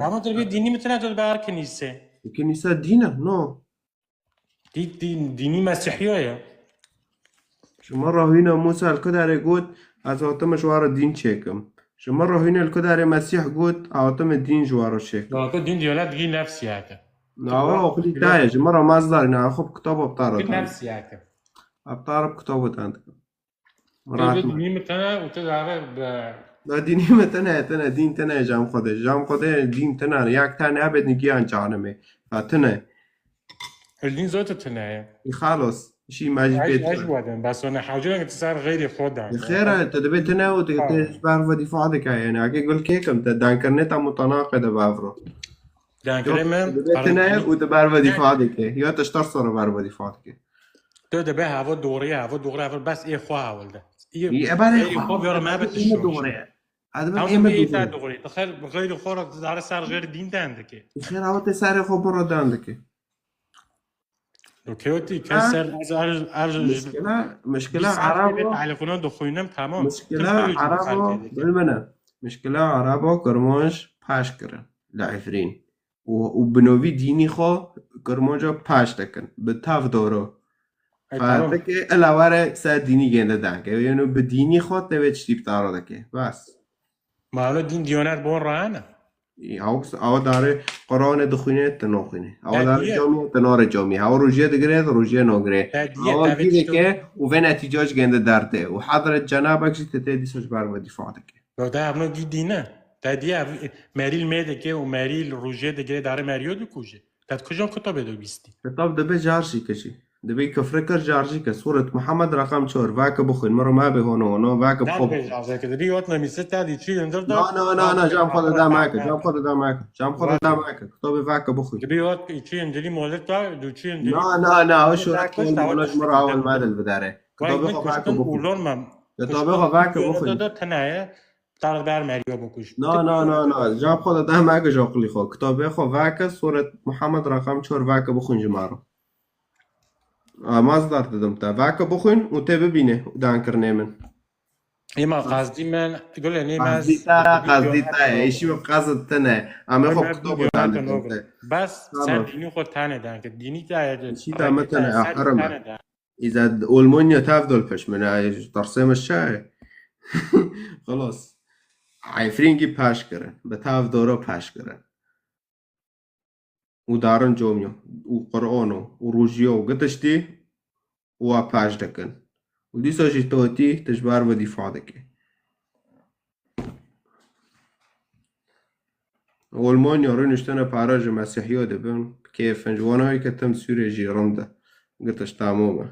اما تربیت دینی میتونه تو بر کنیسه الكنيسة دينه نو دینی مسیحیه. شو مرة هنا موسى الكداري قلت أعطم جوار الدين شيكم شو مرة هنا الكداري مسيح قلت أعطم الدين جوار الشيكم تو دین دیانت دیگه نفسیته. لا أخلي تاية شو مرة مصدر إن أخذ كتابه بطارة دیگه نفسیته. أبطارة بكتابه عندك تربیت دینی میتونه و تو داره لا ديني ما تنا دين تنا جام خده دين تنا ياك تنا أبد نجيان جانمه فتنا الدين ذاته تنايه. خلاص شيء ماجي بيت ايش بودن بس انا حاجه تصير غير خودن. خير تدبي تنا وتعرف دفاع ذيك يعني أكيد قول كيكم تدان كرنتا متناقضة بافرو دان كريمن تنا وتبارف دفاع ذيك يا تشتر صار بارف دفاع ذيك تو دبي هوا دوريه بس ايه خواه ولده ايه باري خو بيرا ما ايه دوري هذا ما ايه دوري تخيل غير خورك دار صار غير دين عندك خير هوا تساري خو برا عندك اوكي كسر از مشكلة عربو تعليقنا دخوينم تمام مشكلة عربو بالمنا مشكلة عربو كرمانش پاش کرن لعفرين وبنوی ديني خو كرمانجا پاش تکن بتاف دورو فاتك الاواره سر ديني گنده دنگه یعنی به دینی خود دوید شتیب دارو دکه بس ما حالا دین دیانت بون رانه او داره قرآن دخونه تناخونه او داره جامعه تنار جامعه او روژه دگره روژه نگره او دیده که او به نتیجهش گنده درده و حضرت جنابک جی تته دیسوش بر و دفاع دکه ده همونو دینه ده دیه مریل میده که و مریل روژه دگره داره مریو دو کوشه تد کجان کتاب دو بیستی کتاب دبه جارشی کشی دبی کفرکر جارشی که سورت محمد رقم 4 واک بخون مرا ما به هونو واک بخوب نه که دبی یاد نمیسه تدی چی اندر نه جام خود جام خود دامک کتاب واک بخون دبی یاد چی اندلی مولد تا دو چی اندلی نه او شورت کل مولد مرا اول مدل بداره کتاب واک بخون کتاب واک بخون داده تنایه تار بر مریو بکش نه جام خود دامک جاقلی خو کتاب خو واک سورت محمد رقم 4 واک بخون جمارو مصدر دادم تا واک بخون و ته ببینه دان کرنه من ایما قصدی من گل یعنی قصدی تا ایشی به قصد تنه اما خب کتاب دان بس سر دینی خود تنه دان که دینی تا چی تا متنه احرمه اذا المانيا تفضل فش من ترسم الشاي خلاص عفرینگی پاش کرن به تاف دورا پاش کرن و دارن جوميو و قرآنو و روجيو و قتشتي و پاش دکن و دیسا جی توتی تجبار و دفاع دکه و المانيا رنشتنا پاراج مسیحیو دبن کیف انجوانهایی که تم سوری جی رمده قتش تامومه